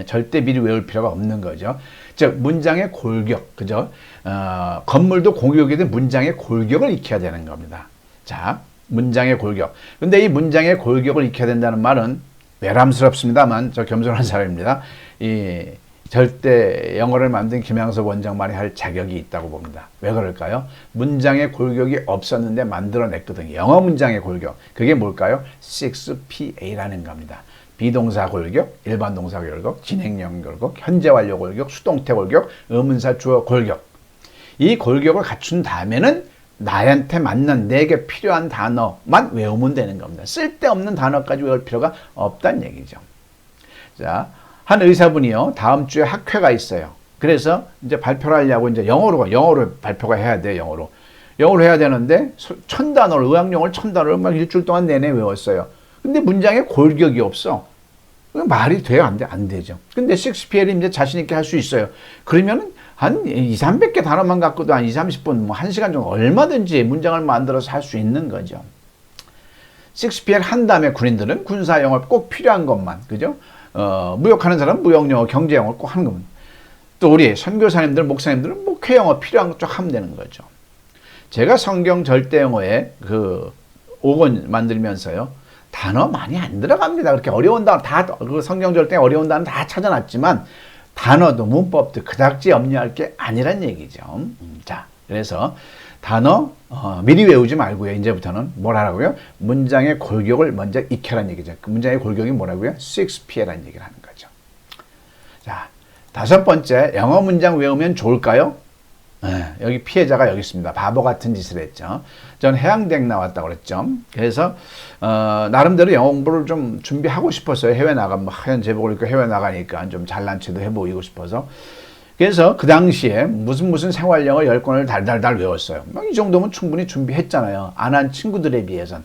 A: 절대 미리 외울 필요가 없는 거죠. 즉 문장의 골격, 그죠? 건물도 골격이든 문장의 골격을 익혀야 되는 겁니다. 자, 문장의 골격. 근데 이 문장의 골격을 익혀야 된다는 말은 외람스럽습니다만 저 겸손한 사람입니다. 이 절대 영어를 만든 김양섭 원장만이 할 자격이 있다고 봅니다. 왜 그럴까요? 문장의 골격이 없었는데 만들어냈거든요. 영어 문장의 골격. 그게 뭘까요? 6PA라는 겁니다. 비동사 골격, 일반 동사 골격, 진행형 골격, 현재 완료 골격, 수동태 골격, 의문사 주어 골격. 이 골격을 갖춘 다음에는 나한테 맞는 내게 필요한 단어만 외우면 되는 겁니다. 쓸데없는 단어까지 외울 필요가 없다는 얘기죠. 자, 한 의사분이요. 다음 주에 학회가 있어요. 그래서 이제 발표를 하려고 이제 영어로 발표가 해야 돼요. 영어로 해야 되는데 1000단어를 의학용어를 1000단어를 막 일주일 동안 내내 외웠어요. 근데 문장에 골격이 없어. 말이 돼요? 안 되죠. 근데 6PL이 이제 자신 있게 할 수 있어요. 그러면은 한 200-300개 단어만 갖고도 한 20-30분, 뭐 1시간 정도 얼마든지 문장을 만들어서 할 수 있는 거죠. 6PL 한 다음에 군인들은 군사 영어 꼭 필요한 것만, 그죠? 무역하는 사람은 무역 영어, 경제 영어 꼭 하는 겁니다. 또 우리 선교사님들, 목사님들은 목회 영어 필요한 것 쪽 하면 되는 거죠. 제가 성경 절대 영어에 그 5권 만들면서요. 단어 많이 안 들어갑니다. 그렇게 어려운 단어 그 성경 절대 어려운 단어 다 찾아놨지만 단어도 문법도 그닥지 염려할 게 아니란 얘기죠. 자, 그래서 단어 미리 외우지 말고요. 이제부터는 뭘 하라고요? 문장의 골격을 먼저 익혀라는 얘기죠. 그 문장의 골격이 뭐라고요? 6P라는 얘기를 하는 거죠. 자, 5번째, 영어 문장 외우면 좋을까요? 여기 피해자가 여기 있습니다. 바보 같은 짓을 했죠. 전 해양대학 나왔다고 그랬죠. 그래서 나름대로 영어 공부를 좀 준비하고 싶었어요. 해외 나가면 하얀 제복을 입고 해외 나가니까 좀 잘난 체도 해보이고 싶어서. 그래서 그 당시에 무슨 생활영어 10권을 달달달 외웠어요. 이 정도면 충분히 준비했잖아요. 안 한 친구들에 비해선.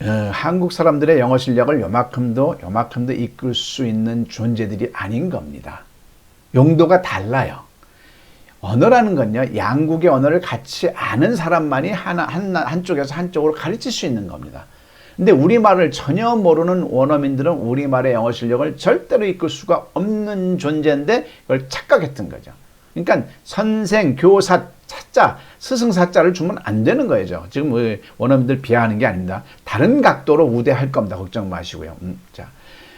A: 한국 사람들의 영어 실력을 요만큼도 이끌 수 있는 존재들이 아닌 겁니다. 용도가 달라요. 언어라는 건요, 양국의 언어를 같이 아는 사람만이 한쪽에서 한쪽으로 가르칠 수 있는 겁니다. 근데 우리말을 전혀 모르는 원어민들은 우리말의 영어 실력을 절대로 이끌 수가 없는 존재인데 그걸 착각했던 거죠. 그러니까 선생, 교사, 사자, 스승 사자를 주면 안 되는 거죠. 지금 원어민들 비하하는 게 아닙니다. 다른 각도로 우대할 겁니다. 걱정 마시고요. 자,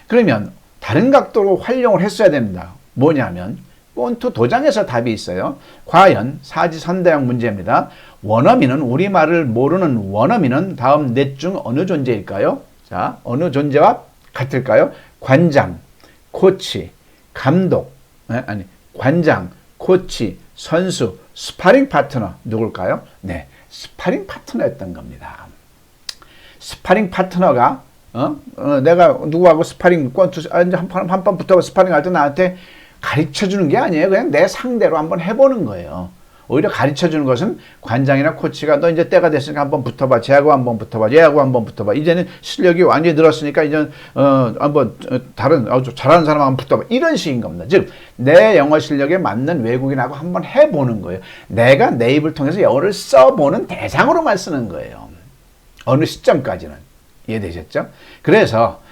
A: 그러면 다른 각도로 활용을 했어야 됩니다. 뭐냐면 폰트 도장에서 답이 있어요. 과연 사지선다형 문제입니다. 원어민은 우리말을 모르는 원어민은 다음 넷 중 어느 존재일까요? 자, 어느 존재와 같을까요? 관장, 코치, 감독, 관장, 코치, 선수, 스파링 파트너 누굴까요? 네, 스파링 파트너였던 겁니다. 스파링 파트너가 내가 누구하고 스파링 한판 붙어서 스파링 할 때 나한테 가르쳐 주는 게 아니에요. 그냥 내 상대로 한번 해보는 거예요. 오히려 가르쳐 주는 것은 관장이나 코치가 너 이제 때가 됐으니까 한번 붙어봐. 쟤하고 한번 붙어봐. 얘하고 한번 붙어봐. 이제는 실력이 완전히 늘었으니까 이제 한번 다른 잘하는 사람 한번 붙어봐. 이런 식인 겁니다. 즉 내 영어 실력에 맞는 외국인하고 한번 해보는 거예요. 내가 내 입을 통해서 영어를 써보는 대상으로만 쓰는 거예요. 어느 시점까지는. 이해되셨죠? 그래서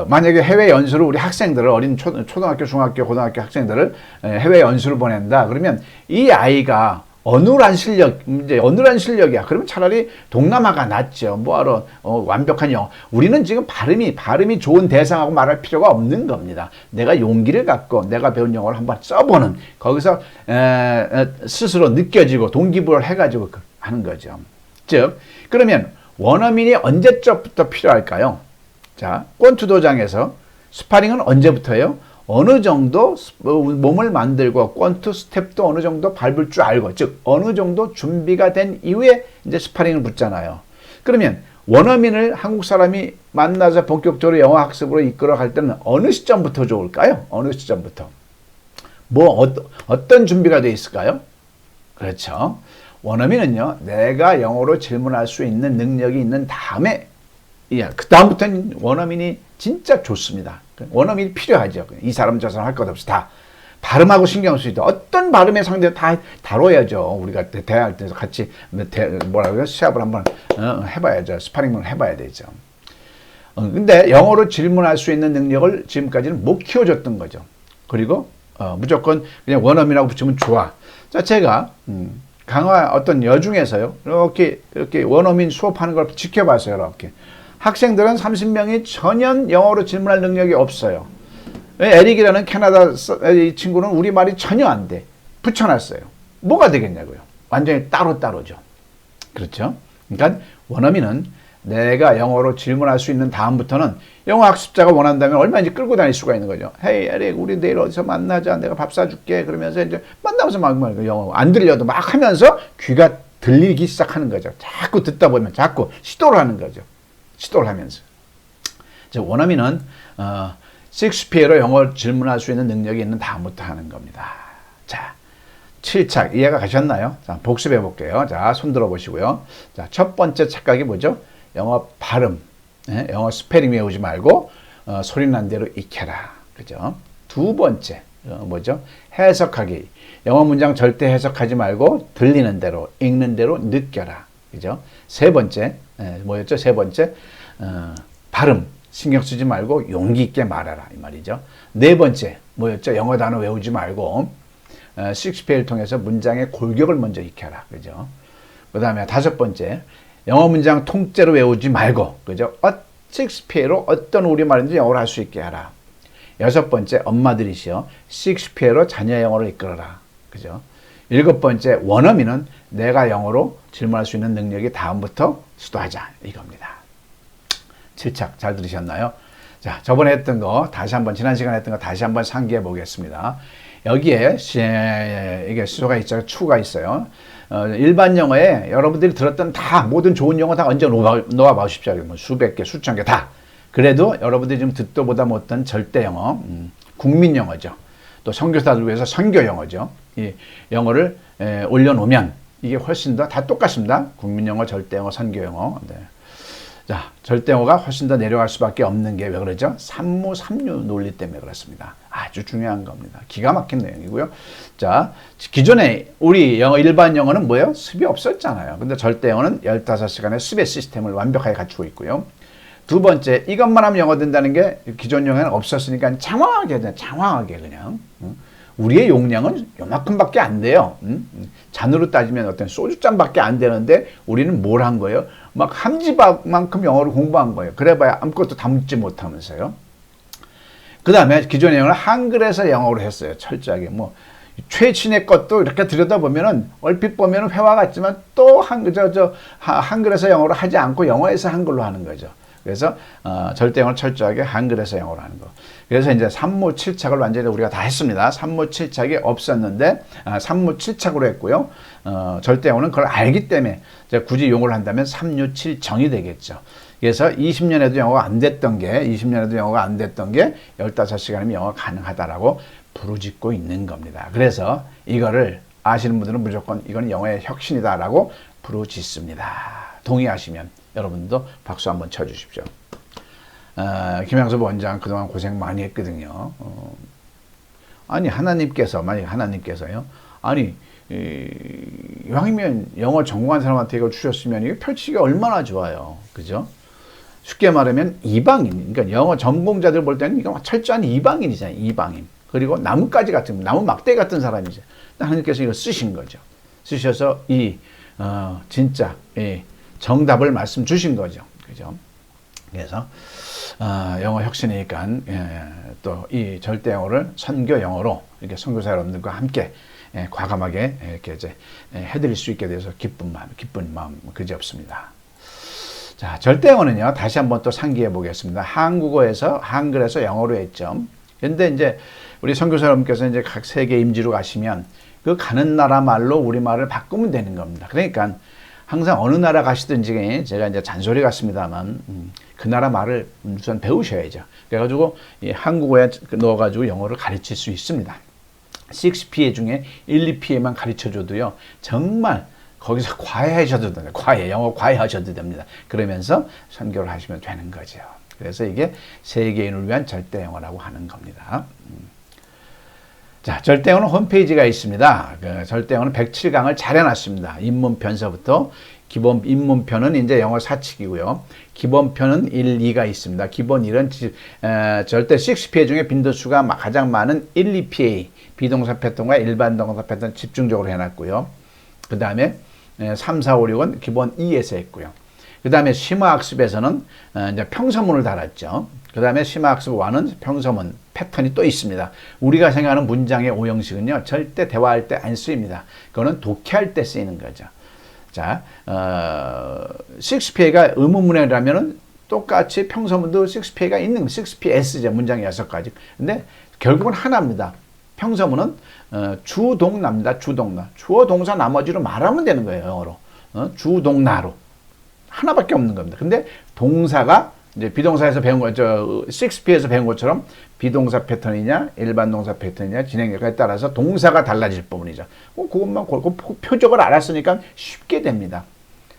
A: 만약에 해외 연수를 우리 학생들을 어린 초등학교, 중학교, 고등학교 학생들을 해외 연수를 보낸다. 그러면 이 아이가 어눌한 실력이야. 그러면 차라리 동남아가 낫죠. 뭐하러 완벽한 영어. 우리는 지금 발음이 좋은 대상하고 말할 필요가 없는 겁니다. 내가 용기를 갖고 내가 배운 영어를 한번 써보는 거기서 스스로 느껴지고 동기부여를 해가지고 하는 거죠. 즉 그러면 원어민이 언제쯤부터 필요할까요? 자, 꼰투 도장에서 스파링은 언제부터예요? 어느 정도 몸을 만들고 꼰투 스텝도 어느 정도 밟을 줄 알고, 즉 어느 정도 준비가 된 이후에 이제 스파링을 붙잖아요. 그러면 원어민을 한국 사람이 만나서 본격적으로 영어 학습으로 이끌어 갈 때는 어느 시점부터 좋을까요? 어느 시점부터? 어떤 준비가 돼 있을까요? 그렇죠. 원어민은요, 내가 영어로 질문할 수 있는 능력이 있는 다음에 그 다음부터는 원어민이 진짜 좋습니다. 원어민이 필요하죠. 이 사람 저 사람 할 것 없이 다 발음하고 신경 쓰이다. 어떤 발음의 상대 다 다뤄야죠. 우리가 대화할 때서 같이 시합을 한번 해봐야죠. 스파링을 해봐야 되죠. 근데 영어로 질문할 수 있는 능력을 지금까지는 못 키워줬던 거죠. 그리고 무조건 그냥 원어민하고 붙이면 좋아. 자, 제가 강화 어떤 여중에서요. 이렇게 원어민 수업하는 걸 지켜봤어요. 이렇게. 학생들은 30명이 전혀 영어로 질문할 능력이 없어요. 에릭이라는 캐나다 이 친구는 우리말이 전혀 안 돼. 붙여놨어요. 뭐가 되겠냐고요. 완전히 따로따로죠. 그렇죠? 그러니까 원어민은 내가 영어로 질문할 수 있는 다음부터는 영어 학습자가 원한다면 얼마든지 끌고 다닐 수가 있는 거죠. 헤이 에릭, 우리 내일 어디서 만나자. 내가 밥 사줄게. 그러면서 이제 만나면서 막 영어 안 들려도 막 하면서 귀가 들리기 시작하는 거죠. 자꾸 듣다 보면 자꾸 시도를 하는 거죠. 시도를 하면서. 원어민은 셰익스피어로 영어 질문할 수 있는 능력이 있는 다음부터 하는 겁니다. 자, 7착 이해가 가셨나요? 자, 복습해 볼게요. 자, 손 들어 보시고요. 자, 첫 번째 착각이 뭐죠? 영어 발음, 영어 스페링 외우지 말고 소리 난 대로 익혀라. 그죠? 두 번째 뭐죠? 해석하기. 영어 문장 절대 해석하지 말고 들리는 대로, 읽는 대로 느껴라. 그죠? 세 번째 뭐였죠? 세 번째 발음 신경 쓰지 말고 용기 있게 말하라 이 말이죠. 네 번째 뭐였죠? 영어 단어 외우지 말고 셰익스피어를 통해서 문장의 골격을 먼저 익혀라. 그죠? 그 다음에 다섯 번째 영어 문장 통째로 외우지 말고 그죠? 셰익스피어로 어떤 우리말인지 영어를 할 수 있게 하라. 여섯 번째 엄마들이시여 셰익스피어로 자녀 영어를 이끌어라. 그죠? 일곱 번째 원어민은 내가 영어로 질문할 수 있는 능력이 다음부터 수도하자 이겁니다. 7착 잘 들으셨나요? 자, 저번에 했던 거 다시 한번 지난 시간에 했던 거 다시 한번 상기해 보겠습니다. 여기에 이게 수가 있죠. 추가 있어요. 일반 영어에 여러분들이 들었던 모든 좋은 영어 다 얹어 놓아 보십시오. 뭐 수백 개, 수천 개 다. 그래도 여러분들이 지금 듣도 보다 못한 절대 영어, 국민 영어죠. 또 선교사들 위해서 선교 영어죠. 이 영어를 올려놓으면 이게 훨씬 더 다 똑같습니다. 국민 영어, 절대 영어, 선교 영어. 네. 자, 절대어가 훨씬 더 내려갈 수밖에 없는 게 왜 그러죠? 산무, 삼류 논리 때문에 그렇습니다. 아주 중요한 겁니다. 기가 막힌 내용이고요. 자, 기존에 우리 영어, 일반 영어는 뭐예요? 습이 없었잖아요. 근데 절대어는 15시간의 습의 시스템을 완벽하게 갖추고 있고요. 두 번째, 이것만 하면 영어 된다는 게 기존 영어는 없었으니까 장황하게 그냥. 우리의 용량은 요만큼밖에 안 돼요. 잔으로 따지면 어떤 소주잔밖에 안 되는데 우리는 뭘 한 거예요? 막 함지박만큼 영어를 공부한 거예요. 그래봐야 아무것도 담지 못하면서요. 그 다음에 기존의 영어를 한글에서 영어로 했어요. 철저하게. 뭐 최신의 것도 이렇게 들여다보면은 얼핏 보면은 회화 같지만 또 한글에서 영어로 하지 않고 영어에서 한글로 하는 거죠. 그래서 절대어를 철저하게 한글에서 영어로 하는 거. 그래서 이제 삼무칠착을 완전히 우리가 다 했습니다. 삼무칠착이 없었는데 삼무칠착으로 했고요. 절대어는 그걸 알기 때문에 이제 굳이 용어를 한다면 삼류칠정이 되겠죠. 그래서 20년에도 영어가 안 됐던 게 15시간이면 영어가 가능하다라고 부르짖고 있는 겁니다. 그래서 이거를 아시는 분들은 무조건 이건 영어의 혁신이다라고 부르짖습니다. 동의하시면 여러분도 박수 한번 쳐주십시오. 김양섭 원장 그동안 고생 많이 했거든요. 아니 만약 하나님께서요. 아니 이왕이면 영어 전공한 사람한테 이걸 주셨으면 이게 펼치기가 얼마나 좋아요. 그죠? 쉽게 말하면 이방인, 그러니까 영어 전공자들 볼 때는 이거 철저한 이방인이잖아요. 이방인. 그리고 나무 막대 같은 사람이죠. 하나님께서 이걸 쓰신 거죠. 쓰셔서 진짜 정답을 말씀 주신 거죠. 그죠? 그래서 영어 혁신이니까 또 이 절대 영어를 선교 영어로 이렇게 선교사 여러분들과 함께 과감하게 이렇게 이제 해드릴 수 있게 돼서 기쁜 마음 그지없습니다. 자, 절대 영어는요 다시 한번 또 상기해 보겠습니다. 한글에서 영어로 했죠. 근데 이제 우리 선교사 여러분께서 이제 각 세계 임지로 가시면 그 가는 나라 말로 우리 말을 바꾸면 되는 겁니다. 그러니까 항상 어느 나라 가시든지 제가 이제 잔소리 같습니다만 그 나라 말을 우선 배우셔야죠. 그래가지고 한국어에 넣어가지고 영어를 가르칠 수 있습니다. 6PA 중에 1, 2PA만 가르쳐줘도요. 정말 거기서 과외하셔도 됩니다. 영어 과외하셔도 됩니다. 그러면서 선교를 하시면 되는 거죠. 그래서 이게 세계인을 위한 절대 영어라고 하는 겁니다. 자, 절대어는 홈페이지가 있습니다. 절대어는 107강을 잘 해놨습니다. 입문편서부터 기본 입문편은 이제 영어 사칙이고요. 기본편은 1, 2가 있습니다. 기본 1은 절대 6PA 중에 빈도수가 가장 많은 1, 2PA 비동사 패턴과 일반 동사 패턴 집중적으로 해놨고요. 그 다음에 3, 4, 5, 6은 기본 2에서 했고요. 그 다음에 심화학습에서는 이제 평서문을 달았죠. 그 다음에 심화학습 1은 평서문 패턴이 또 있습니다. 우리가 생각하는 문장의 오형식은요, 절대 대화할 때 안 쓰입니다. 그거는 독해할 때 쓰이는 거죠. 자, 6PA가 의문문이라면은 똑같이 평서문도 6PA가 있는 6PS죠. 문장이 6가지. 근데 결국은 하나입니다. 평서문은 주동나입니다. 주동나. 주어 동사 나머지로 말하면 되는 거예요. 영어로. 주동나로. 하나밖에 없는 겁니다. 근데 동사가 이제 비동사에서 배운 거, 6P에서 배운 것처럼 비동사 패턴이냐, 일반 동사 패턴이냐, 진행력에 따라서 동사가 달라질 부분이죠. 그것만 표적을 알았으니까 쉽게 됩니다.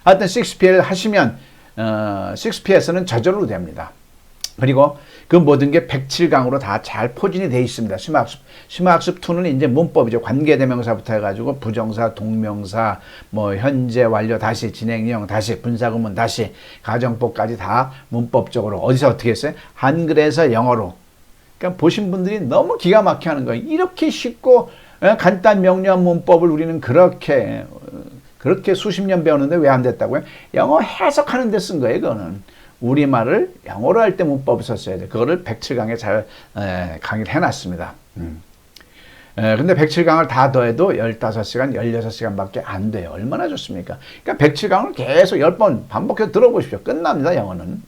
A: 하여튼 6P를 하시면, 6P에서는 저절로 됩니다. 그리고 그 모든 게 107강으로 다 잘 포진이 되어 있습니다. 심화학습 2는 이제 문법이죠. 관계대명사부터 해가지고 부정사, 동명사, 뭐 현재 완료 다시, 진행형 다시, 분사구문 다시, 가정법까지 다 문법적으로 어디서 어떻게 했어요? 한글에서 영어로. 그러니까 보신 분들이 너무 기가 막히게 하는 거예요. 이렇게 쉽고 간단 명료한 문법을 우리는 그렇게 수십 년 배웠는데 왜 안 됐다고요? 영어 해석하는 데 쓴 거예요, 그거는. 우리말을 영어로 할 때 문법을 썼어야 돼. 그거를 107강에 잘 강의를 해놨습니다. 근데 107강을 다 더해도 15시간, 16시간밖에 안 돼요. 얼마나 좋습니까? 그러니까 107강을 계속 10번 반복해서 들어보십시오. 끝납니다, 영어는.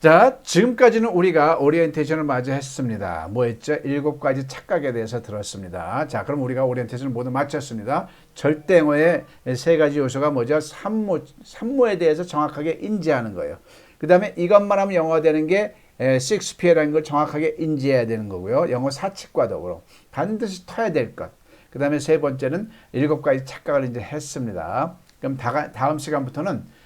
A: 자, 지금까지는 우리가 오리엔테이션을 맞이했습니다. 뭐 했죠? 7가지 착각에 대해서 들었습니다. 자, 그럼 우리가 오리엔테이션을 모두 마쳤습니다. 절대어의 3가지 요소가 뭐죠? 산모에 대해서 정확하게 인지하는 거예요. 그 다음에 이것만 하면 영어가 되는 게 6PA라는 걸 정확하게 인지해야 되는 거고요. 영어 사칙과 더불어 반드시 터야 될 것. 그 다음에 3번째는 7가지 착각을 이제 했습니다. 그럼 다음 시간부터는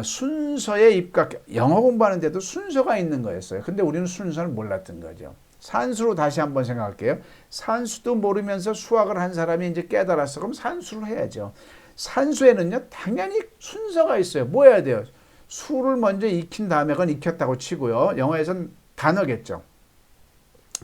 A: 순서에 입각, 영어 공부하는데도 순서가 있는 거였어요. 근데 우리는 순서를 몰랐던 거죠. 산수로 다시 한번 생각할게요. 산수도 모르면서 수학을 한 사람이 이제 깨달았어. 그럼 산수를 해야죠. 산수에는요, 당연히 순서가 있어요. 뭐 해야 돼요? 수를 먼저 익힌 다음에 그건 익혔다고 치고요. 영어에선 단어겠죠.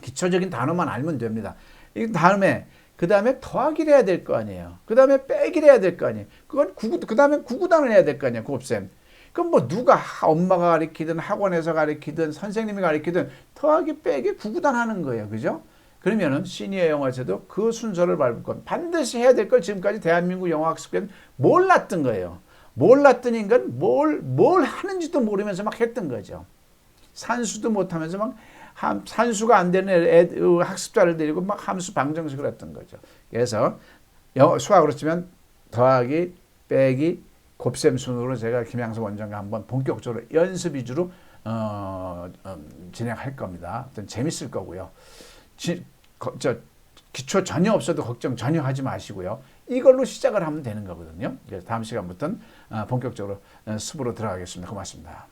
A: 기초적인 단어만 알면 됩니다. 이 다음에 그 다음에 더하기를 해야 될 거 아니에요. 그 다음에 빼기를 해야 될 거 아니에요. 그건 그 다음에 구구단을 해야 될 거 아니에요. 곱셈. 그럼 뭐 누가 엄마가 가르치든 학원에서 가르치든 선생님이 가르치든 더하기 빼기 구구단 하는 거예요. 그죠? 그러면은 시니어 영어에서도 그 순서를 밟을 건 반드시 해야 될 걸 지금까지 대한민국 영어 학습계는 몰랐던 거예요. 몰랐던 인간 뭘 하는지도 모르면서 막 했던 거죠. 산수도 못하면서 막 산수가 안 되는 학습자를 데리고 막 함수 방정식을 했던 거죠. 그래서 수학으로 치면 더하기, 빼기, 곱셈 순으로 제가 김양수 원장과 한번 본격적으로 연습 위주로 진행할 겁니다. 재밌을 거고요. 기초 전혀 없어도 걱정 전혀 하지 마시고요. 이걸로 시작을 하면 되는 거거든요. 그래서 다음 시간부터는 본격적으로 수업으로 들어가겠습니다. 고맙습니다.